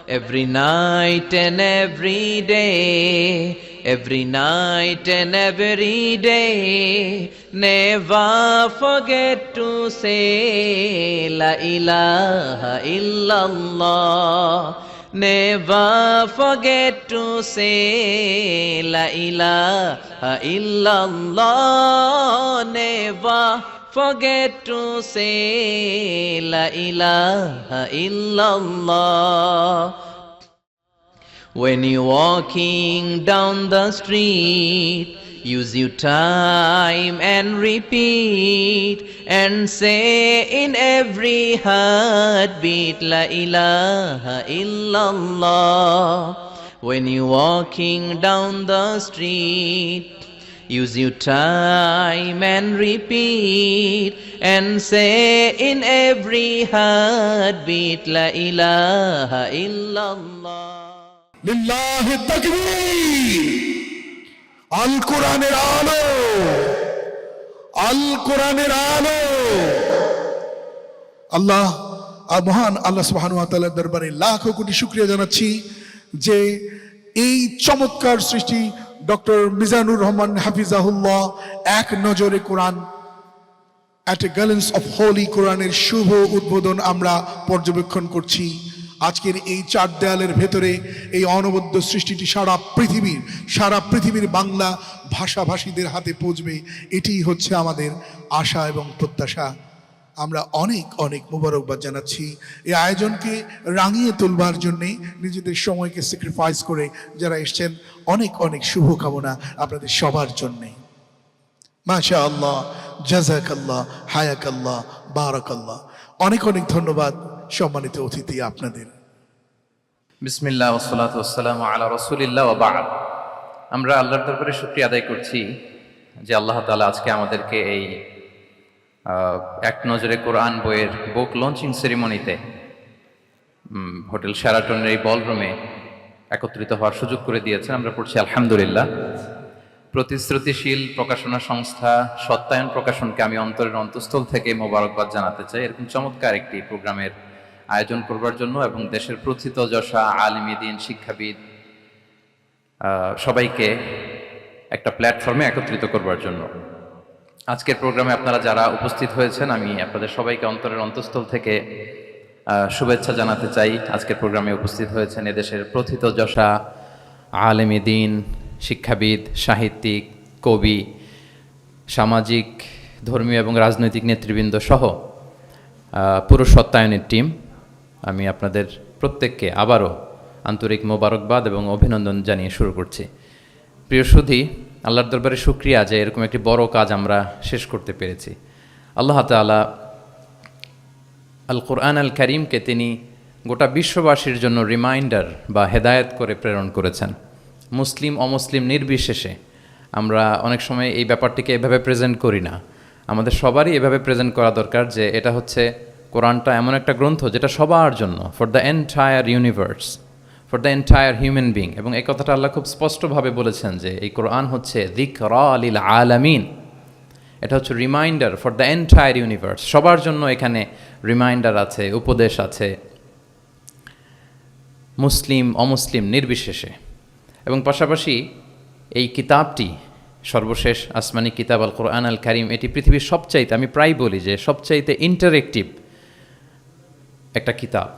every night and every day, every night and every day. Never forget to say La ilaha illallah. Never forget to say La ilaha illallah. Never forget to say La ilaha illallah. When you're walking down the street, use your time and repeat and say in every heartbeat La ilaha illallah. When you're walking down the street, use your time and repeat and say in every heartbeat La ilaha illallah. লিল্লাহি তাকবীর। আল কোরআনের আলো, আল কোরআনের আলো। আল্লাহ মহান আল্লাহ সুবহানাহু ওয়া তাআলার দরবারে লাখো কোটি শুকরিয়া জানাচ্ছি যে এই চমৎকার সৃষ্টি ডক্টর মিজানুর রহমান হাফিজাহুল্লাহ এক নজরে Quran at a glance of holy কোরআনের শুভ উদ্বোধন আমরা পর্যবেক্ষণ করছি। আজকের এই চার দেয়ালের ভেতরে এই অনবদ্য সৃষ্টিটি সারা পৃথিবীর বাংলা ভাষাভাষীদের হাতে পৌঁছবে, এটিই হচ্ছে আমাদের আশা এবং প্রত্যাশা। আমরা অনেক অনেক মোবারকবাদ জানাচ্ছি এই আয়োজনকে রাঙিয়ে তুলবার জন্যে নিজেদের সময়কে স্যাক্রিফাইস করে যারা এসছেন। অনেক অনেক শুভকামনা আপনাদের সবার জন্যে। মাশা আল্লাহ, জাযাকাল্লাহ, হায়াকাল্লাহ, বারাকাল্লাহ। অনেক অনেক ধন্যবাদ সম্মানিত অতিথি আপনাদের। বিসমিল্লাহ ওয়াসসালাতু ওয়াসসালামু আলা রাসূলিল্লাহ ওয়া বা'দ। আমরা আল্লাহর দরবারে শুকরিয়া আদায় করছি যে আল্লাহ তাআলা আজকে আমাদেরকে এই এক নজরে কোরআন বইয়ের বুক লঞ্চিং সেরিমনিতে হোটেল শেরাটনের এই বলরুমে একত্রিত হওয়ার সুযোগ করে দিয়েছেন। আমরা পড়ছি আলহামদুলিল্লাহ। প্রতিশ্রুতিশীল প্রকাশনা সংস্থা সত্যায়ন প্রকাশনকে আমি অন্তরের অন্তঃস্থল থেকে মোবারকবাদ জানাতে চাই এরকম চমৎকার একটি প্রোগ্রামের আয়োজন করবার জন্য এবং দেশের প্রথিত যশা আলিম দ্বীন শিক্ষাবিদ সবাইকে একটা প্ল্যাটফর্মে একত্রিত করবার জন্য। আজকের প্রোগ্রামে আপনারা যারা উপস্থিত হয়েছেন আমি আপনাদের সবাইকে অন্তরের অন্তঃস্থল থেকে শুভেচ্ছা জানাতে চাই। আজকের প্রোগ্রামে উপস্থিত হয়েছেন এদেশের প্রথিত যশা আলিম দ্বীন শিক্ষাবিদ, সাহিত্যিক, কবি, সামাজিক, ধর্মীয় এবং রাজনৈতিক নেতৃবৃন্দ সহ পুরো সত্যায়নের টিম। আমি আপনাদের প্রত্যেককে আবারও আন্তরিক মোবারকবাদ এবং অভিনন্দন জানিয়ে শুরু করছি। প্রিয় সুধী, আল্লাহর দরবারে শুকরিয়া যে এরকম একটি বড় কাজ আমরা শেষ করতে পেরেছি। আল্লাহ তাআলা আল কোরআন আল কারীমকে তিনি গোটা বিশ্ববাসীর জন্য রিমাইন্ডার বা হেদায়েত করে প্রেরণ করেছেন। মুসলিম অমুসলিম নির্বিশেষে আমরা অনেক সময় এই ব্যাপারটিকে এভাবে প্রেজেন্ট করি না। আমাদের সবারই এভাবে প্রেজেন্ট করা দরকার যে এটা হচ্ছে কোরআনটা এমন একটা গ্রন্থ যেটা সবার জন্য, for the entire universe, for the entire human being. এবং এই কথাটা আল্লাহ খুব স্পষ্টভাবে বলেছেন যে এই কোরআন হচ্ছে যিকরা লিল আলামিন। এটা হচ্ছে reminder for the entire universe. সবার জন্য এখানে রিমাইন্ডার আছে, উপদেশ আছে, মুসলিম অমুসলিম নির্বিশেষে। এবং পাশাপাশি এই কিতাবটি সর্বশেষ আসমানি কিতাব আল কোরআন আল কারীম, এটি পৃথিবীর সবচাইতে, আমি প্রায় বলি যে সবচাইতে ইন্টারেক্টিভ একটা কিতাব,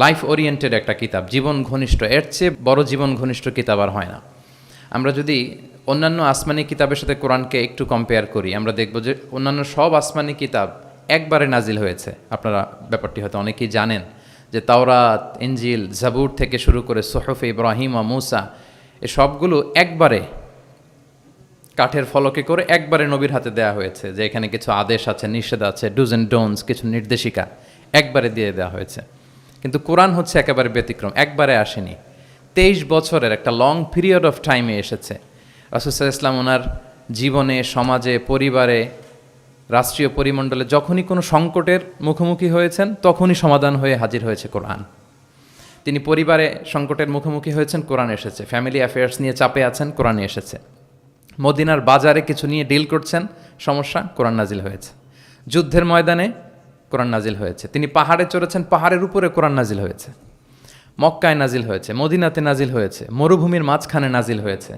লাইফ ওরিয়েন্টেড একটা কিতাব, জীবন ঘনিষ্ঠ। এর চেয়ে বড় জীবন ঘনিষ্ঠ কিতাব আর হয় না। আমরা যদি অন্যান্য আসমানি কিতাবের সাথে কোরআনকে একটু কম্পেয়ার করি, আমরা দেখব যে অন্যান্য সব আসমানি কিতাব একবারে নাজিল হয়েছে। আপনারা ব্যাপারটি হয়তো অনেকেই জানেন যে তাওরাত, ইনজিল, জাবুর থেকে শুরু করে সুহুফে ইব্রাহিম ও মূসা, এ সবগুলো একবারে কাঠের ফলকে করে একবারে নবীর হাতে দেয়া হয়েছে। যে এখানে কিছু আদেশ আছে, নিষেধ আছে, ডুজ অ্যান্ড ডোন্টস, কিছু নির্দেশিকা একবারে দিয়ে দেওয়া হয়েছে। কিন্তু কোরআন হচ্ছে একেবারে ব্যতিক্রম, একবারে আসেনি। 23 বছরের একটা লং পিরিয়ড অফ টাইমে এসেছে। রাসূল সাল্লাল্লাহু আলাইহি ওয়াসাল্লাম ওনার জীবনে, সমাজে, পরিবারে, রাষ্ট্রীয় পরিমণ্ডলে যখনই কোনো সংকটের মুখোমুখি হয়েছেন তখনই সমাধান হয়ে হাজির হয়েছে কোরআন। তিনি পরিবারে সংকটের মুখোমুখি হয়েছেন, কোরআন এসেছে। ফ্যামিলি অ্যাফেয়ার্স নিয়ে চাপে আছেন, কোরআন এসেছে। মদিনার বাজারে কিছু নিয়ে ডিল করছেন, সমস্যা, কোরআন নাজিল হয়েছে। যুদ্ধের ময়দানে কোরআন নাজিল হয়েছে। তিনি পাহাড়ে চড়েছেন, পাহাড়ের উপরে কোরআন নাজিল হয়েছে। মক্কায় নাজিল হয়েছে, মদিনাতে নাজিল হয়েছে, মরুভূমির মাঝখানে নাজিল হয়েছে।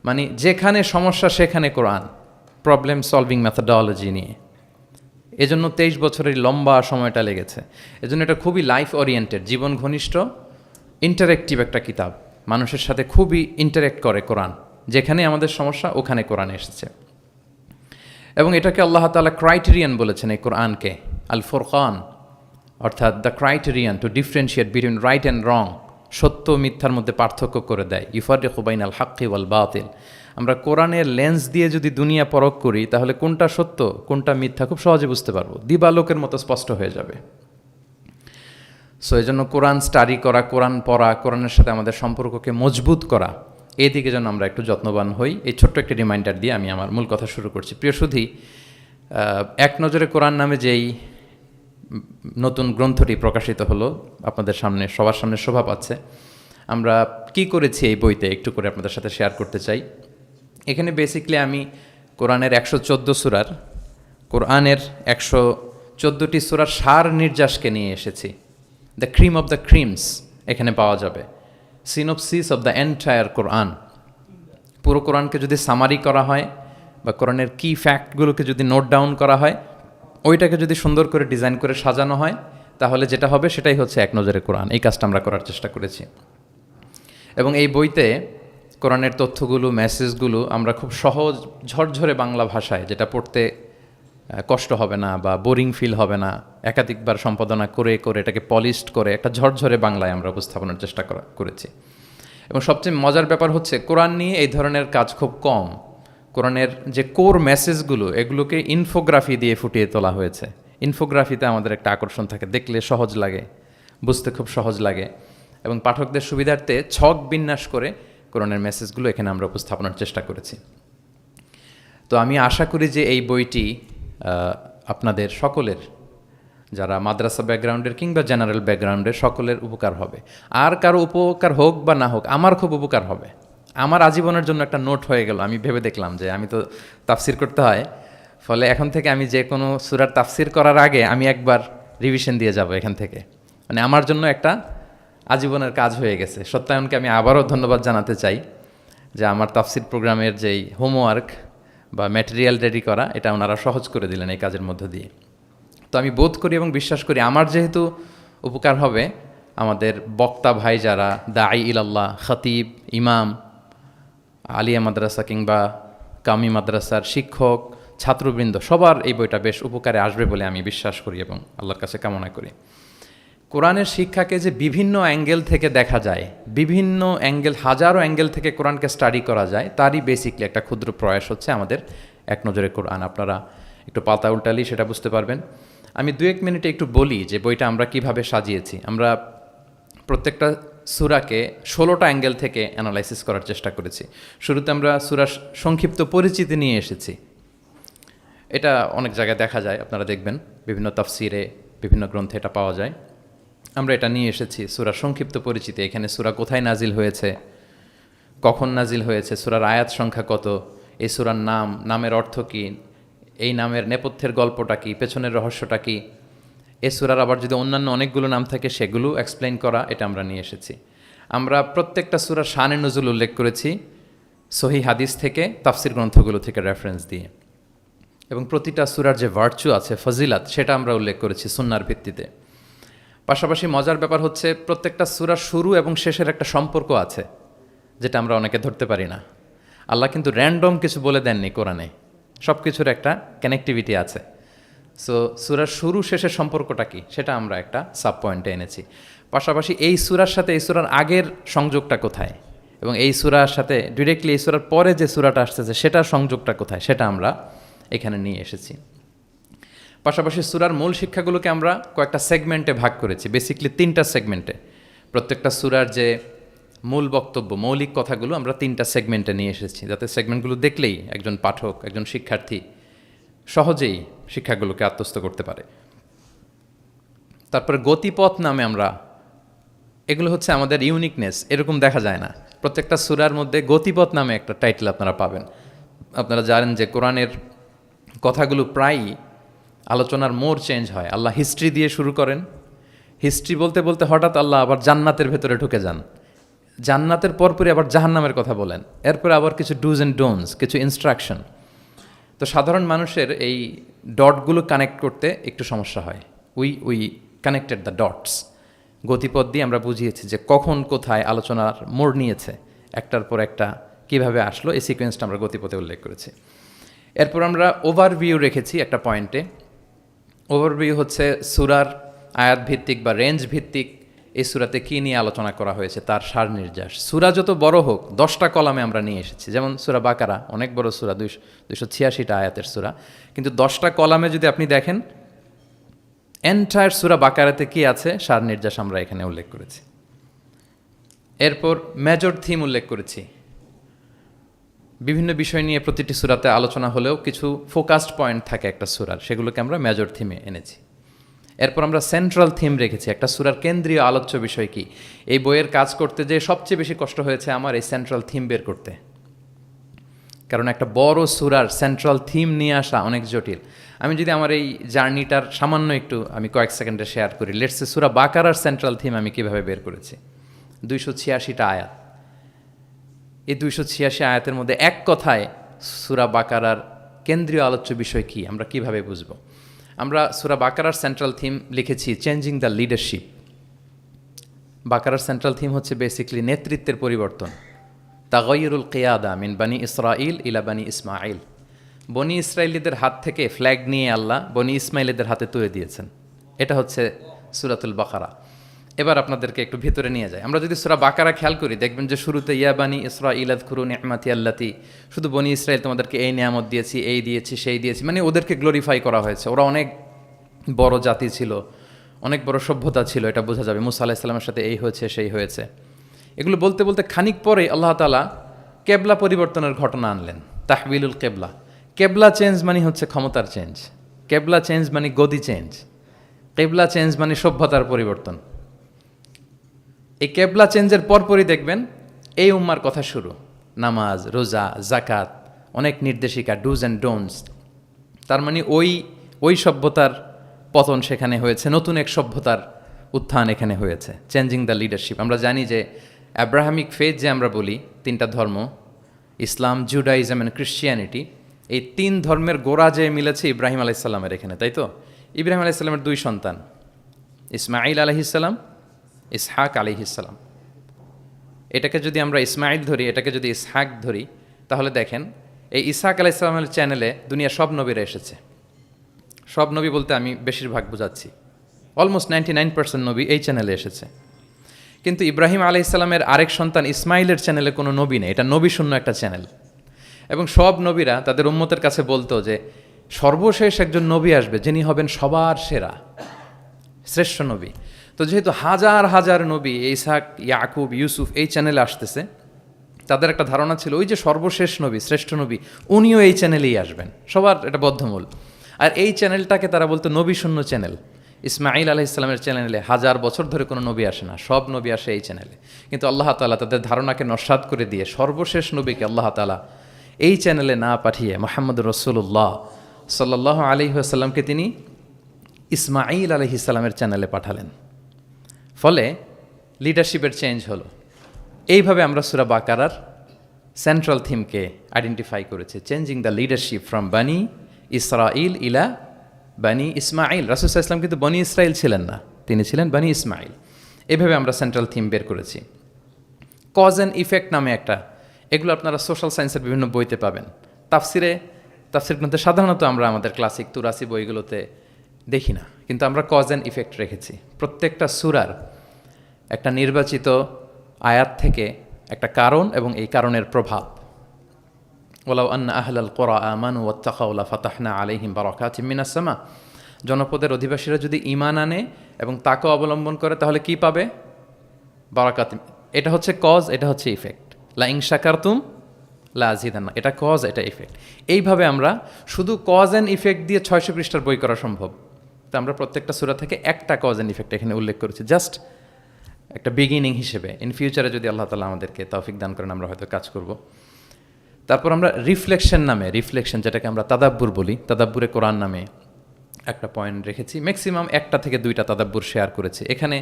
মানে যেখানে সমস্যা সেখানে কোরআন, প্রবলেম সলভিং মেথডোলজি নিয়ে। এজন্য 23 বছরের লম্বা সময়টা লেগেছে। এজন্য এটা খুবই লাইফ ওরিয়েন্টেড, জীবন ঘনিষ্ঠ, ইন্টারেক্টিভ একটা কিতাব। মানুষের সাথে খুবই ইন্টারেক্ট করে কোরআন। যেখানে আমাদের সমস্যা ওখানে কোরআন এসেছে। এবং এটাকে আল্লাহ তাআলা ক্রাইটেরিয়ান বলেছেন এই কোরআনকে, আল ফুরকান, অর্থাৎ the criterion two differentiate between right and রং, সত্য মিথ্যার মধ্যে পার্থক্য করে দেয়। ইউফাররিকু বাইনাল হাক্কি ওয়াল বাতিল। আমরা কোরআনের লেন্স দিয়ে যদি দুনিয়া পরখ করি তাহলে কোনটা সত্য কোনটা মিথ্যা খুব সহজে বুঝতে পারবো, দিবালোকের মতো স্পষ্ট হয়ে যাবে। সো এই জন্য কোরআন স্টাডি করা, কোরআন পড়া, কোরআনের সাথে আমাদের সম্পর্ককে মজবুত করা, এই দিকে যেন আমরা একটু যত্নবান হই। এই ছোট্ট একটি রিমাইন্ডার দিয়ে আমি আমার মূল কথা শুরু করছি। প্রিয় সুধী, এক নজরে কোরআন নামে যেই নতুন গ্রন্থটি প্রকাশিত হলো আপনাদের সামনে, সবার সামনে শোভা পাচ্ছে, আমরা কি করেছি এই বইতে একটু করে আপনাদের সাথে শেয়ার করতে চাই। এখানে বেসিকলি আমি কোরআনের 114 সূরার, কোরআনের 114টি সূরার সার নির্যাসকে নিয়ে এসেছি। The cream of the creams এখানে পাওয়া যাবে, সিনোপসিস অফ দ্য এন্টায়ার কোরআন। পুরো কোরআনকে যদি সামারি করা হয় বা কোরআনের কি ফ্যাক্টগুলোকে যদি নোট ডাউন করা হয়, ওইটাকে যদি সুন্দর করে ডিজাইন করে সাজানো হয়, তাহলে যেটা হবে সেটাই হচ্ছে এক নজরে কোরআন। এই কাজটা আমরা করার চেষ্টা করেছি। এবং এই বইতে কোরআনের তথ্যগুলো, মেসেজগুলো আমরা খুব সহজ ঝরঝরে বাংলা ভাষায়, যেটা পড়তে কষ্ট হবে না বা বোরিং ফিল হবে না, একাধিকবার সম্পাদনা করে করে এটাকে পলিশড করে একটা ঝরঝরে বাংলায় আমরা উপস্থাপনের চেষ্টা করেছি। এবং সবচেয়ে মজার ব্যাপার হচ্ছে কোরআন নিয়ে এই ধরনের কাজ খুব কম। কোরআনের যে কোর মেসেজগুলো, এগুলোকে ইনফোগ্রাফি দিয়ে ফুটিয়ে তোলা হয়েছে। ইনফোগ্রাফিতে আমাদের একটা আকর্ষণ থাকে, দেখলে সহজ লাগে, বুঝতে খুব সহজ লাগে, এবং পাঠকদের সুবিধার্থে ছক বিন্যাস করে কোরআনের মেসেজগুলো এখানে আমরা উপস্থাপনের চেষ্টা করেছি। তো আমি আশা করি যে এই বইটি আপনাদের সকলের, যারা মাদ্রাসা ব্যাকগ্রাউন্ডের কিংবা জেনারেল ব্যাকগ্রাউন্ডের, সকলের উপকার হবে। আর কারো উপকার হোক বা না হোক, আমার খুব উপকার হবে। আমার আজীবনের জন্য একটা নোট হয়ে গেল। আমি ভেবে দেখলাম যে আমি তো তাফসির করতে হয়, ফলে এখন থেকে আমি যে কোনো সূরার তাফসির করার আগে আমি একবার রিভিশন দিয়ে যাব এখান থেকে। মানে আমার জন্য একটা আজীবনের কাজ হয়ে গেছে। সত্যায়নকে আমি আবারও ধন্যবাদ জানাতে চাই যে আমার তাফসির প্রোগ্রামের যেই হোমওয়ার্ক বা ম্যাটেরিয়াল রেডি করা, এটা ওনারা সহজ করে দিলেন এই কাজের মধ্য দিয়ে। তো আমি বোধ করি এবং বিশ্বাস করি আমার যেহেতু উপকার হবে, আমাদের বক্তা ভাই যারা, দাঈ ইলাল্লাহ, খতিব, ইমাম, আলিয়া মাদ্রাসা কিংবা কামি মাদ্রাসার শিক্ষক, ছাত্রবৃন্দ, সবার এই বইটা বেশ উপকারে আসবে বলে আমি বিশ্বাস করি এবং আল্লাহর কাছে কামনা করি। কোরআনের শিক্ষাকে যে বিভিন্ন অ্যাঙ্গেল থেকে দেখা যায়, বিভিন্ন অ্যাঙ্গেল, হাজারো অ্যাঙ্গেল থেকে কোরআনকে স্টাডি করা যায়, তারই বেসিকলি একটা ক্ষুদ্র প্রয়াস হচ্ছে আমাদের এক নজরে কোরআন। আপনারা একটু পাতা উল্টালি সেটা বুঝতে পারবেন। আমি 2-1 মিনিটে একটু বলি যে বইটা আমরা কিভাবে সাজিয়েছি। আমরা প্রত্যেকটা সূরাকে 16টা অ্যাঙ্গেল থেকে অ্যানালাইসিস করার চেষ্টা করেছি। শুরুতে আমরা সূরার সংক্ষিপ্ত পরিচিতি নিয়ে এসেছি। এটা অনেক জায়গায় দেখা যায়, আপনারা দেখবেন বিভিন্ন তাফসিরে, বিভিন্ন গ্রন্থে এটা পাওয়া যায়। আমরা এটা নিয়ে এসেছি, সূরার সংক্ষিপ্ত পরিচিতি। এখানে সূরা কোথায় নাজিল হয়েছে, কখন নাজিল হয়েছে, সূরার আয়াত সংখ্যা কত, এই সূরার নাম, নামের অর্থ কী, এই নামের নেপথ্যের গল্পটা কী, পেছনের রহস্যটা কী, এ সূরার আবার যদি অন্যান্য অনেকগুলো নাম থাকে সেগুলো এক্সপ্লেইন করা, এটা আমরা নিয়ে এসেছি। আমরা প্রত্যেকটা সূরার শানে নুজুল উল্লেখ করেছি সহিহ হাদিস থেকে, তাফসির গ্রন্থগুলো থেকে রেফারেন্স দিয়ে। এবং প্রতিটা সূরার যে ভার্চু আছে, ফজিলাত, সেটা আমরা উল্লেখ করেছি সুন্নাহর ভিত্তিতে। পাশাপাশি মজার ব্যাপার হচ্ছে প্রত্যেকটা সূরার শুরু এবং শেষের একটা সম্পর্ক আছে, যেটা আমরা অনেকে ধরতে পারি না। আল্লাহ কিন্তু র্যান্ডম কিছু বলে দেননি কোরআনে, সব কিছুর একটা কানেক্টিভিটি আছে। সো সূরার শুরু শেষের সম্পর্কটা কি, সেটা আমরা একটা সাব পয়েন্টে এনেছি। পাশাপাশি এই সূরার সাথে এই সূরার আগের সংযোগটা কোথায়, এবং এই সূরার সাথে ডিরেক্টলি এই সূরার পরে যে সূরাটা আসতেছে সেটার সংযোগটা কোথায়, সেটা আমরা এখানে নিয়ে এসেছি। পাশাপাশি সূরার মূল শিক্ষাগুলোকে আমরা কয়েকটা সেগমেন্টে ভাগ করেছি, বেসিকলি 3টা সেগমেন্টে। প্রত্যেকটা সূরার যে মূল বক্তব্য, মৌলিক কথাগুলো আমরা 3টা সেগমেন্টে নিয়ে এসেছি, যাতে সেগমেন্টগুলো দেখলেই একজন পাঠক, একজন শিক্ষার্থী সহজেই শিক্ষাগুলোকে আত্মস্থ করতে পারে। তারপরে গতিপথ নামে আমরা, এগুলো হচ্ছে আমাদের ইউনিকনেস, এরকম দেখা যায় না। প্রত্যেকটা সূরার মধ্যে গতিপথ নামে একটা টাইটেল আপনারা পাবেন। আপনারা জানেন যে কোরআনের কথাগুলো প্রায়ই আলোচনার মোড় চেঞ্জ হয়। আল্লাহ হিস্ট্রি দিয়ে শুরু করেন, হিস্ট্রি বলতে বলতে হঠাৎ আল্লাহ আবার জান্নাতের ভেতরে ঢুকে যান, জান্নাতের পরপরই আবার জাহান্নামের কথা বলেন, এরপরে আবার কিছু ডুজ অ্যান্ড ডোনস, কিছু ইনস্ট্রাকশন। তো সাধারণ মানুষের এই ডটগুলো কানেক্ট করতে একটু সমস্যা হয়। উই কানেক্টেড দ্য ডটস, গতিপথ দিয়ে আমরা বুঝিয়েছি যে কখন কোথায় আলোচনার মোড় নিয়েছে, একটার পর একটা কিভাবে আসলো, এই সিকোয়েন্সটা আমরা গতিপথে উল্লেখ করেছি। এরপর আমরা ওভারভিউ রেখেছি একটা পয়েন্টে। ওভারভিউ হচ্ছে সূরার আয়াত ভিত্তিক বা রেঞ্জ ভিত্তিক এই সূরাতে কী নিয়ে আলোচনা করা হয়েছে তার সার নির্যাস। সূরা যত বড় হোক 10টা কলামে আমরা নিয়ে এসেছি, যেমন সূরা বাকারা অনেক বড় সূরা, 286টা আয়াতের সূরা, কিন্তু 10টা কলামে যদি আপনি দেখেন এন্টায়ার সূরা বাকারাতে কী আছে সার নির্যাস আমরা এখানে উল্লেখ করেছি। এরপর মেজর থিম উল্লেখ করেছি। বিভিন্ন বিষয় নিয়ে প্রতিটি সূরাতে আলোচনা হলেও কিছু ফোকাসড পয়েন্ট থাকে একটা সূরার, সেগুলোকে আমরা মেজর থিমে এনেছি। এরপর আমরা সেন্ট্রাল থিম রেখেছি, একটা সূরার কেন্দ্রীয় আলোচ্য বিষয় কি। এই বইয়ের কাজ করতে যে সবচেয়ে বেশি কষ্ট হয়েছে আমার এই সেন্ট্রাল থিম বের করতে, কারণ একটা বড় সূরার সেন্ট্রাল থিম নিয়ে আসা অনেক জটিল। আমি যদি আমার এই জার্নিটার সামান্য একটু আমি কয়েক সেকেন্ডে শেয়ার করি। লেটস সে সূরা বাকারার সেন্ট্রাল থিম আমি কিভাবে বের করেছি। 286টা আয়াত, এই 286 আয়াতের মধ্যে এক কথায় সূরা বাকারার কেন্দ্রীয় আলোচ্য বিষয় কি আমরা কিভাবে বুঝব। আমরা সূরা বাকারার সেন্ট্রাল থিম লিখেছি চেঞ্জিং দ্য লিডারশিপ। বাকারার সেন্ট্রাল থিম হচ্ছে বেসিক্যালি নেতৃত্বের পরিবর্তন। তাগায়ুরুল কিয়াদা মিন বানি ইসরাইল ইলা বানি ইসমাইল। বনি ইসরায়েলিদের হাত থেকে ফ্ল্যাগ নিয়ে আল্লাহ বনি ইসমাইলিদের হাতে তুলে দিয়েছেন। এটা হচ্ছে সূরাতুল বাকারা। এবার আপনাদেরকে একটু ভিতরে নিয়ে যায়। আমরা যদি সূরা বাকারা খেয়াল করি দেখবেন যে শুরুতে ইয়া বানি ইসরাইল আযকুরু নি'মাতি আল্লাতি, শুধু বনি ইসরাইল তোমাদেরকে এই নিয়ামত দিয়েছি, এই দিয়েছি, সেই দিয়েছি, মানে ওদেরকে গ্লোরিফাই করা হয়েছে। ওরা অনেক বড় জাতি ছিল, অনেক বড় সভ্যতা ছিল, এটা বোঝা যাবে। মুসা আলাইহিস সালামের সাথে এই হয়েছে সেই হয়েছে। এগুলো বলতে বলতে খানিক পরে আল্লাহ তাআলা কেবলা পরিবর্তনের ঘটনা আনলেন, তাহবিলুল কেবলা। কেবলা চেঞ্জ মানে হচ্ছে ক্ষমতার চেঞ্জ, কেবলা চেঞ্জ মানে গদি চেঞ্জ, কেবলা চেঞ্জ মানে সভ্যতার পরিবর্তন। এই কেবলা চেঞ্জের পরপরই দেখবেন এই উম্মার কথা শুরু, নামাজ, রোজা, জাকাত, অনেক নির্দেশিকা, ডুজ অ্যান্ড ডোনস। তার মানে ওই সভ্যতার পতন সেখানে হয়েছে, নতুন এক সভ্যতার উত্থান এখানে হয়েছে। Changing the leadership. আমরা জানি যে অ্যাব্রাহামিক ফেথ যে আমরা বলি, 3টা ধর্ম, ইসলাম, জুডাইজম অ্যান্ড ক্রিশ্চিয়ানিটি, এই 3 ধর্মের গোড়া যে মিলেছে ইব্রাহিম আলাইহিস সালামের এখানে, তাই তো? ইব্রাহিম আলাইহিস সালামের 2 সন্তান, ইসমাঈল আলাইহিস সালাম, ইসহাক আলাইহিস সালাম। এটাকে যদি আমরা ইসমাঈল ধরি, এটাকে যদি ইসহাক ধরি, তাহলে দেখেন এই ইসহাক আলাইহিস সালামের চ্যানেলে দুনিয়া সব নবীরা এসেছে। সব নবী বলতে আমি বেশিরভাগ বোঝাচ্ছি, অলমোস্ট 99% নবী এই চ্যানেলে এসেছে। কিন্তু ইব্রাহিম আলাইহিস সালামের আরেক সন্তান ইসমাইলের চ্যানেলে কোনো নবী নেই, এটা নবী শূন্য একটা চ্যানেল। এবং সব নবীরা তাদের উম্মতের কাছে বলতো যে সর্বশেষ একজন নবী আসবে যিনি হবেন সবার সেরা, শ্রেষ্ঠ নবী। তো যেহেতু হাজার হাজার নবী ইসহাক, ইয়াকুব, ইউসুফ এই চ্যানেলে আসতেছে, তাদের একটা ধারণা ছিল ওই যে সর্বশেষ নবী, শ্রেষ্ঠ নবী, উনিও এই চ্যানেলেই আসবেন, সবার এটা বদ্ধমূল। আর এই চ্যানেলটাকে তারা বলতো নবী শূন্য চ্যানেল। ইসমাঈল আলাইহিস সালামের চ্যানেলে 1000 বছর ধরে কোনো নবী আসে না, সব নবী আসে এই চ্যানেলে। কিন্তু আল্লাহ তাআলা তাদের ধারণাকে নস্যাৎ করে দিয়ে সর্বশেষ নবীকে আল্লাহ তাআলা এই চ্যানেলে না পাঠিয়ে মুহাম্মদুর রাসূলুল্লাহ সাল্লাল্লাহু আলাইহি ওয়াসাল্লামকে তিনি ইসমাঈল আলাইহিস সালামের চ্যানেলে পাঠালেন। ফলে লিডারশিপের চেঞ্জ হলো। এইভাবে আমরা সূরা বাকারার সেন্ট্রাল থিমকে আইডেন্টিফাই করেছি, চেঞ্জিং দ্য লিডারশিপ ফ্রম বানি ইসরাইল ইলা বানি ইসমাইল। রাসূল সাল্লাল্লাহু আলাইহি ওয়াসাল্লাম কিন্তু বনি ইসরাইল ছিলেন না, তিনি ছিলেন বানি ইসমাইল। এভাবে আমরা সেন্ট্রাল থিম বের করেছি। কজ অ্যান্ড ইফেক্ট নামে একটা, এগুলো আপনারা সোশ্যাল সায়েন্সের বিভিন্ন বইতে পাবেন। তাফসির গ্রন্থে সাধারণত আমরা আমাদের ক্লাসিক 83 বইগুলোতে দেখি না, কিন্তু আমরা কজ অ্যান্ড ইফেক্ট রেখেছি। প্রত্যেকটা সূরার একটা নির্বাচিত আয়াত থেকে একটা কারণ এবং এই কারণের প্রভাব। ওয়ালাউ আন্না আহলাল কুরা আমানু ওয়াত্তাকাউ লাফাতাহনা আলাইহিম বারাকাতিম মিনাস সামা। জনপদের অধিবাসীরা যদি ঈমান আনে এবং তাকে অবলম্বন করে তাহলে কি পাবে? বারাকাত। এটা হচ্ছে কজ, এটা হচ্ছে ইফেক্ট। লা ইন শাকারতুম লা আযীদান্না, এটা কজ, এটা ইফেক্ট। এইভাবে আমরা শুধু কজ অ্যান্ড ইফেক্ট দিয়ে 600 পৃষ্ঠার বই করা সম্ভব। তো আমরা প্রত্যেকটা সূরা থেকে একটা কজ অ্যান্ড ইফেক্ট এখানে উল্লেখ করেছি, জাস্ট একটা বিগিনিং হিসেবে। ইন ফিউচারে যদি আল্লাহ তাআলা আমাদেরকে তৌফিক দান করেন আমরা হয়তো কাজ করব। তারপর আমরা রিফ্লেকশন নামে, রিফ্লেকশন যেটাকে আমরা তাদাব্বুর বলি, তাদাব্বুরে কোরআন নামে একটা পয়েন্ট রেখেছি, ম্যাক্সিমাম একটা থেকে দুইটা তাদাব্বুর শেয়ার করেছি। এখানে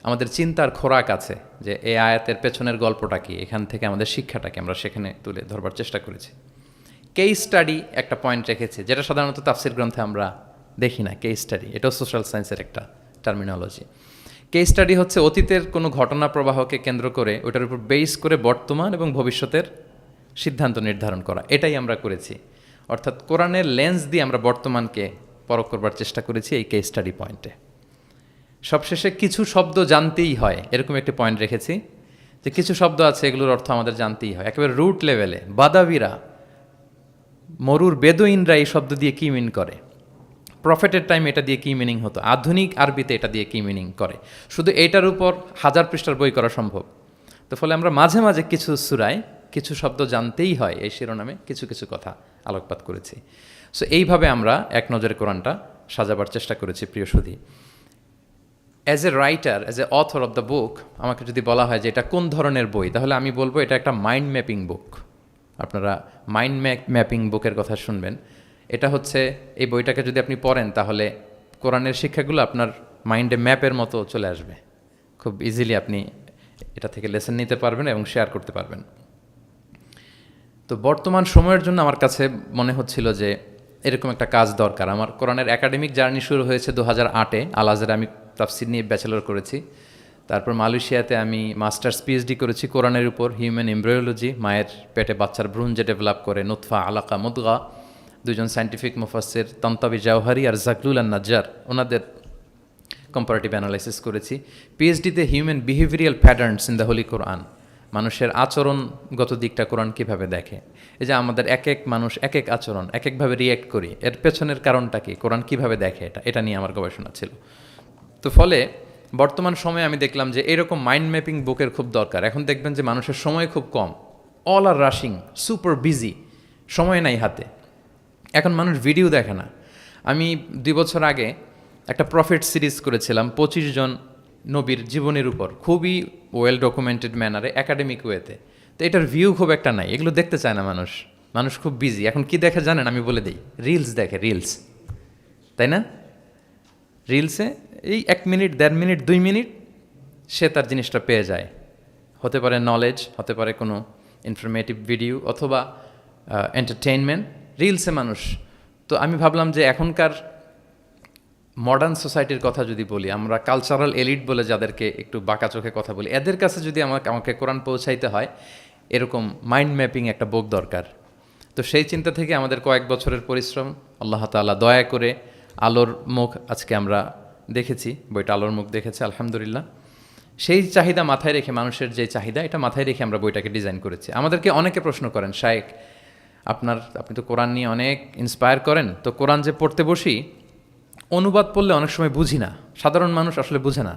আমাদের চিন্তার খোরাক আছে যে এই আয়াতের পেছনের গল্পটা কি, এখান থেকে আমাদের শিক্ষাটাকে আমরা সেখানে তুলে ধরবার চেষ্টা করেছি। কেস স্টাডি একটা পয়েন্ট রেখেছি, যেটা সাধারণত তাফসির গ্রন্থে আমরা দেখি না। কেস স্টাডি এটাও সোশ্যাল সায়েন্সের একটা টার্মিনোলজি। কেস স্টাডি হচ্ছে অতীতের কোনো ঘটনা প্রবাহকে কেন্দ্র করে ওটার উপর বেস করে বর্তমান এবং ভবিষ্যতের সিদ্ধান্ত নির্ধারণ করা, এটাই আমরা করেছি। অর্থাৎ কোরআনের লেন্স দিয়ে আমরা বর্তমানকে পরখ করবার চেষ্টা করেছি এই কেস স্টাডি পয়েন্টে। সবশেষে কিছু শব্দ জানতেই হয়, এরকম একটি পয়েন্ট রেখেছি যে কিছু শব্দ আছে এগুলোর অর্থ আমাদের জানতেই হয়। একেবারে রুট লেভেলে বাদাবিরা, মরুর বেদুইনরা এই শব্দ দিয়ে কী মিন করে, প্রফেটের টাইম এটা দিয়ে কী মিনিং হতো, আধুনিক আরবিতে এটা দিয়ে কী মিনিং করে, শুধু এইটার উপর 1000 পৃষ্ঠার বই করা সম্ভব। তো ফলে আমরা মাঝে মাঝে কিছু সূরায় কিছু শব্দ জানতেই হয় এই শিরোনামে কিছু কিছু কথা আলোকপাত করেছি। সো এইভাবে আমরা এক নজরে কোরআনটা সাজাবার চেষ্টা করেছি। প্রিয় সুধী, as a writer, as a author of the book, আমাকে যদি বলা হয় যে এটা কোন ধরনের বই, তাহলে আমি বলবো এটা একটা মাইন্ড ম্যাপিং বুক। আপনারা মাইন্ড ম্যাপিং বুকের কথা শুনবেন। এটা হচ্ছে, এই বইটাকে যদি আপনি পড়েন তাহলে কোরআনের শিক্ষাগুলো আপনার মাইন্ডে ম্যাপের মতো চলে আসবে। খুব ইজিলি আপনি এটা থেকে লেসন নিতে পারবেন এবং শেয়ার করতে পারবেন। তো বর্তমান সময়ের জন্য আমার কাছে মনে হচ্ছিল যে এরকম একটা কাজ দরকার। আমার কোরআনের একাডেমিক জার্নি শুরু হয়েছে 2008-এ। আল আজহারে আমি তাফসির নিয়ে ব্যাচেলর করেছি। তারপর মালয়েশিয়াতে আমি মাস্টার্স পিএইচডি করেছি কোরআনের উপর, হিউম্যান এমব্রায়োলজি, মায়ের পেটে বাচ্চার ভ্রূণ যে ডেভেলপ করে, নুতফা, আলাকা, মুদগা। দুজন সায়েন্টিফিক মুফাসসির তন্তাবি জাওহারি আর জাকলুল আন নাজ্জার, ওনাদের কম্পারেটিভ অ্যানালাইসিস করেছি। পিএইচডিতে human behavioural patterns in the holy Quran, মানুষের আচরণগত দিকটা কোরআন কীভাবে দেখে। এই যে আমাদের এক এক মানুষ এক এক আচরণ, এক একভাবে রিয়্যাক্ট করি, এর পেছনের কারণটা কি, কোরআন কীভাবে দেখে, এটা নিয়ে আমার গবেষণা ছিল। তো ফলে বর্তমান সময়ে আমি দেখলাম যে এরকম মাইন্ড ম্যাপিং বুকের খুব দরকার। এখন দেখবেন যে মানুষের সময় খুব কম, all are rushing, super busy, সময় নাই হাতে। এখন মানুষ ভিডিও দেখে না। আমি 2 বছর আগে একটা প্রফিট সিরিজ করেছিলাম 25 জন নবীর জীবনের উপর, খুবই ওয়েল ডকুমেন্টেড ম্যানারে, একাডেমিক ওয়েতে। তো এটার ভিউ খুব একটা নাই, এগুলো দেখতে চায় না মানুষ। মানুষ খুব বিজি। এখন কি দেখে জানেন? আমি বলে দিই, রিলস দেখে, রিলস, তাই না? রিলসে এই 1 মিনিট, 1.5 মিনিট, 2 মিনিট সে তার জিনিসটা পেয়ে যায়। হতে পারে নলেজ, হতে পারে কোনো ইনফরমেটিভ ভিডিও, অথবা এন্টারটেইনমেন্ট, রিলসে মানুষ। তো আমি ভাবলাম যে এখনকার মডার্ন সোসাইটির কথা যদি বলি, আমরা কালচারাল এলিট বলে যাদেরকে একটু বাঁকা চোখে কথা বলি, এদের কাছে যদি আমাকে কোরআন পৌঁছাইতে হয়, এরকম মাইন্ড ম্যাপিং একটা বুক দরকার। তো সেই চিন্তা থেকে আমাদের কয়েক বছরের পরিশ্রম, আল্লাহ তাআলা দয়া করে আলোর মুখ আজকে আমরা দেখেছি, বইটা আলোর মুখ দেখেছে আলহামদুলিল্লাহ। সেই চাহিদা মাথায় রেখে, মানুষের যে চাহিদা, এটা মাথায় রেখে আমরা বইটাকে ডিজাইন করেছি। আমাদেরকে অনেকে প্রশ্ন করেন, শায়েখ আপনি তো কোরআন নিয়ে অনেক ইন্সপায়ার করেন, তো কোরআন যে পড়তে বসি, অনুবাদ পড়লে অনেক সময় বুঝি না। সাধারণ মানুষ আসলে বুঝে না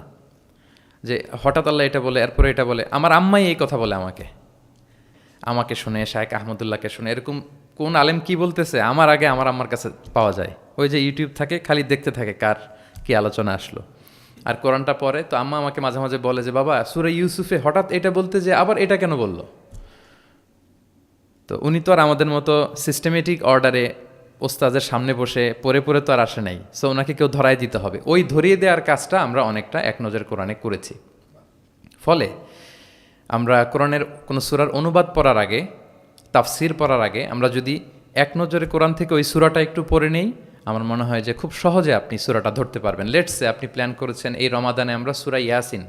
যে হঠাৎ আল্লাহ এটা বলে, এরপরে এটা বলে। আমার আম্মাই এই কথা বলে আমাকে শুনে, শায়েখ আহমদুল্লাহকে শুনে, এরকম কোন আলেম কি বলতেছে আমার আগে আমার আম্মার কাছে পাওয়া যায়। ওই যে ইউটিউব থাকে, খালি দেখতে থাকে কার কি আলোচনা আসলো। আর কোরআনটা পড়ে, তো আম্মা আমাকে মাঝে মাঝে বলে যে বাবা, সূরা ইউসুফে হঠাৎ এটা বলতে যে আবার এটা কেন বললো। তো উনি তো আর আমাদের মতো সিস্টেমেটিক অর্ডারে ওস্তাদের সামনে বসে পড়ে পড়ে তো আর আসে নাই। সো ওনাকে কেউ ধরাই দিতে হবে। ওই ধরিয়ে দেওয়ার কাজটা আমরা অনেকটা এক নজর কোরআনে করেছি। ফলে আমরা কোরআনের কোনো সূরার অনুবাদ পড়ার আগে, তাফসির পড়ার আগে, আমরা যদি এক নজরে কোরআন থেকে ওই সূরাটা একটু পড়ে নেই, আমার মনে হয় যে খুব সহজে আপনি সূরাটা ধরতে পারবেন। লেটসে আপনি প্ল্যান করেছেন এই রমাদানে আমরা সূরা ইয়াসিন,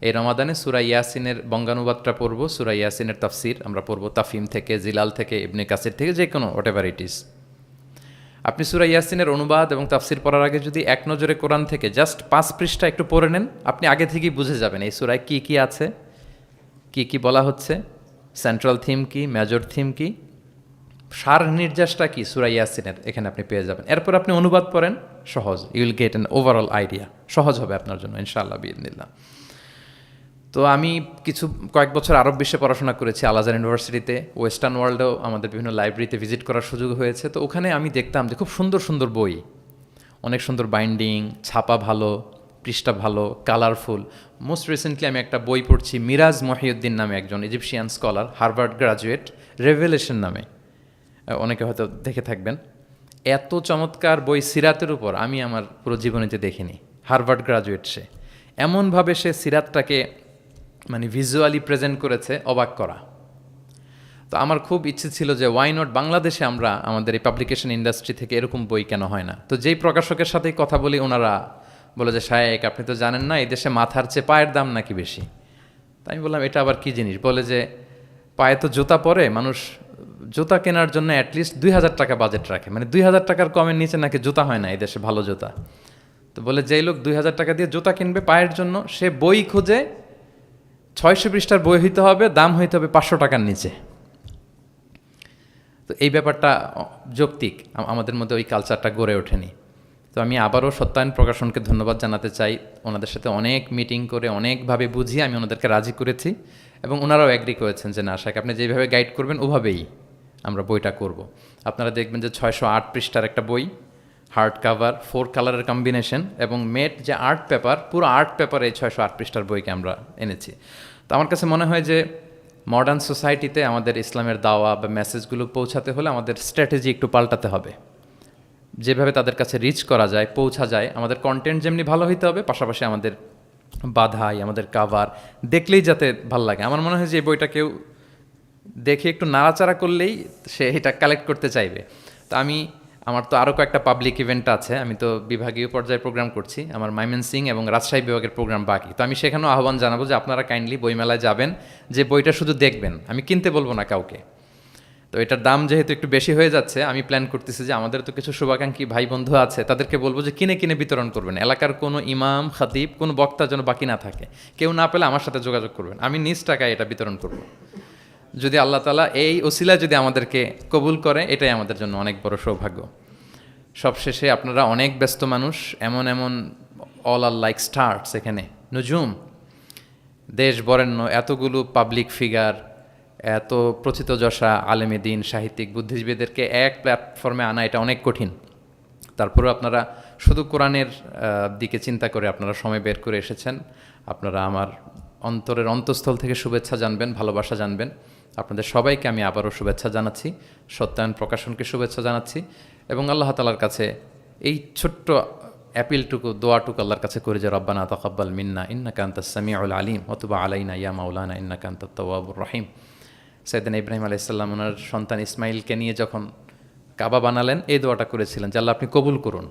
এই রমাদানে সূরা ইয়াসিনের বঙ্গানুবাদটা পড়ব, সূরা ইয়াসিনের তাফসির আমরা পড়ব, তাফিম থেকে, জিলাল থেকে, ইবনে কাসির থেকে, যে কোনো হোয়াটএভার ইট ইজ। আপনি সূরা ইয়াসিনের অনুবাদ এবং তাফসির পড়ার আগে যদি এক নজরে কোরআন থেকে জাস্ট 5 পৃষ্ঠা একটু পড়ে নেন, আপনি আগে থেকেই বুঝে যাবেন এই সূরায় কি কি আছে, কি কি বলা হচ্ছে, সেন্ট্রাল থিম কি, মেজর থিম কি, সার নির্যাসটা কি সূরা ইয়াসিনের, এখানে আপনি পেয়ে যাবেন। এরপর আপনি অনুবাদ পড়েন, সহজ, you will get an overall idea, সহজ হবে আপনার জন্য ইনশাআল্লাহ বিইذنিল্লাহ। তো আমি কয়েক বছর আরব বিশ্বে পড়াশোনা করেছি, আল আজহার ইউনিভার্সিটিতে, ওয়েস্টার্ন ওয়ার্ল্ডেও আমাদের বিভিন্ন লাইব্রেরিতে ভিজিট করার সুযোগ হয়েছে। তো ওখানে আমি দেখতাম যে খুব সুন্দর সুন্দর বই, অনেক সুন্দর বাইন্ডিং, ছাপা ভালো, পৃষ্ঠা ভালো, কালারফুল। মোস্ট রিসেন্টলি আমি একটা বই পড়ছি, মিরাজ মহিউদ্দিন নামে একজন Egyptian scholar, Harvard graduate, revelation নামে, অনেকে হয়তো দেখে থাকবেন। এত চমৎকার বই সিরাতের উপর আমি আমার পুরো জীবনীতে দেখিনি। হার্ভার্ড গ্রাজুয়েট সে, এমনভাবে সে সিরাতটাকে মানে ভিজুয়ালি প্রেজেন্ট করেছে, অবাক করা। তো আমার খুব ইচ্ছে ছিল যে ওয়াই নট বাংলাদেশে আমরা আমাদের এই পাবলিকেশন ইন্ডাস্ট্রি থেকে এরকম বই কেন হয় না। তো যেই প্রকাশকের সাথেই কথা বলি ওনারা বলে যে শায়েক আপনি তো জানেন না এই দেশে মাথার চেয়ে পায়ের দাম নাকি বেশি। তাই আমি বললাম এটা আবার কি জিনিস? বলে যে পায়ে তো জুতা পরে, মানুষ জুতা কেনার জন্য অ্যাটলিস্ট 2000 টাকা বাজেট রাখে, মানে 2000 টাকার কমের নিচে নাকি জুতা হয় না এই দেশে ভালো জুতা। তো বলে যেই লোক 2000 টাকা দিয়ে জুতা কিনবে পায়ের জন্য, সে বই খুঁজে 600 পৃষ্ঠার বই হইতে হবে, দাম হইতে হবে 500 টাকার নিচে। তো এই ব্যাপারটা যৌক্তিক, আমাদের মধ্যে ওই কালচারটা গড়ে ওঠেনি। তো আমি আবারও সত্যায়ন প্রকাশনকে ধন্যবাদ জানাতে চাই। ওনাদের সাথে অনেক মিটিং করে অনেকভাবে বুঝিয়ে আমি ওনাদেরকে রাজি করেছি এবং ওনারাও অ্যাগ্রি করেছেন যে না শাক আপনি যেভাবে গাইড করবেন ওভাবেই আমরা বইটা করব। আপনারা দেখবেন যে 608 পৃষ্ঠার একটা বই, হার্ড কাভার, 4 কালারের কম্বিনেশন এবং মেট যে আর্ট পেপার, পুরো আর্ট পেপারে এই 608 পৃষ্ঠার বইকে আমরা এনেছি। তো আমার কাছে মনে হয় যে মডার্ন সোসাইটিতে আমাদের ইসলামের দাওয়া বা মেসেজগুলো পৌঁছাতে হলে আমাদের স্ট্র্যাটেজি একটু পাল্টাতে হবে। যেভাবে তাদের কাছে রিচ করা যায়, পৌঁছা যায়, আমাদের কন্টেন্ট যেমনি ভালো হইতে হবে, পাশাপাশি আমাদের বাধাই, আমাদের কাভার দেখলেই যাতে ভাল লাগে। আমার মনে হয় যে এই বইটা কেউ দেখে একটু নাড়াচাড়া করলেই সে এটা কালেক্ট করতে চাইবে। তো আমার তো আরও কয়েকটা পাবলিক ইভেন্ট আছে, আমি তো বিভাগীয় পর্যায়ে প্রোগ্রাম করছি, আমার ময়মনসিংহ এবং রাজশাহী বিভাগের প্রোগ্রাম বাকি। তো আমি সেখানেও আহ্বান জানাবো যে আপনারা কাইন্ডলি বইমেলায় যাবেন, যে বইটা শুধু দেখবেন, আমি কিনতে বলবো না কাউকে। তো এটার দাম যেহেতু একটু বেশি হয়ে যাচ্ছে, আমি প্ল্যান করতেছি যে আমাদের তো কিছু শুভাকাঙ্ক্ষী ভাই বন্ধু আছে, তাদেরকে বলবো যে কিনে কিনে বিতরণ করবেন। এলাকার কোনো ইমাম, খতিব, কোনো বক্তা যেন বাকি না থাকে। কেউ না পেলে আমার সাথে যোগাযোগ করবেন, আমি নিজ টাকায় এটা বিতরণ করব। যদি আল্লাহ তাআলা এই ওসিলায় যদি আমাদেরকে কবুল করে, এটাই আমাদের জন্য অনেক বড় সৌভাগ্য। সবশেষে আপনারা অনেক ব্যস্ত মানুষ, এমন অল আর লাইক স্টার্স, এখানে নজুম, দেশ বরেণ্য এতগুলো পাবলিক ফিগার, এত প্রথিতযশা আলেমে দ্বীন, সাহিত্যিক, বুদ্ধিজীবীদেরকে এক প্ল্যাটফর্মে আনা এটা অনেক কঠিন। তারপরেও আপনারা শুধু কোরআনের দিকে চিন্তা করে আপনারা সময় বের করে এসেছেন। আপনারা আমার অন্তরের অন্তঃস্থল থেকে শুভেচ্ছা জানবেন, ভালোবাসা জানবেন। আপনাদের সবাইকে আমি আবারও শুভেচ্ছা জানাচ্ছি, সত্যায়ন প্রকাশনকে শুভেচ্ছা জানাচ্ছি এবং আল্লাহ তাআলার কাছে এই ছোট্ট অ্যাপিলটুকু, দোয়াটুকু আল্লাহর কাছে করে যে রব্বানা তাকাব্বাল মিন্না ইন্নাকা আনতাস সামিউল আলিম ওয়া তুব আলাইনা ইয়া মাওলানা ইন্নাকা আনতাত তাওয়াবুর রহিম। সাইয়েদনা ইব্রাহিম আলাইহিস সালাম ওনার সন্তান ইসমাইলকে নিয়ে যখন কাবা বানালেন, এই দোয়াটা করেছিলেন যে আল্লাহ আপনি কবুল করুন।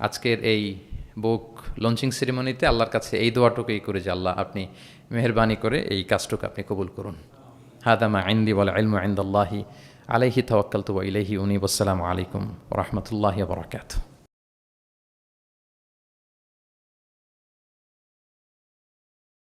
আজকের এই বুক লঞ্চিং সেরিমনিতে আল্লাহর কাছে এই দোয়াটুকুই করে যে আল্লাহ আপনি মেহেরবানি করে এই কাজটুকু আপনি কবুল করুন। হাদা মা ইনদি ওয়াল ইলমু ইনদাল্লাহি আলাইহি তাওয়াক্কালতু ওয়া ইলাইহি উনীব। আসসালামু আলাইকুম ওয়া রাহমাতুল্লাহি ওয়া বারাকাতুহু।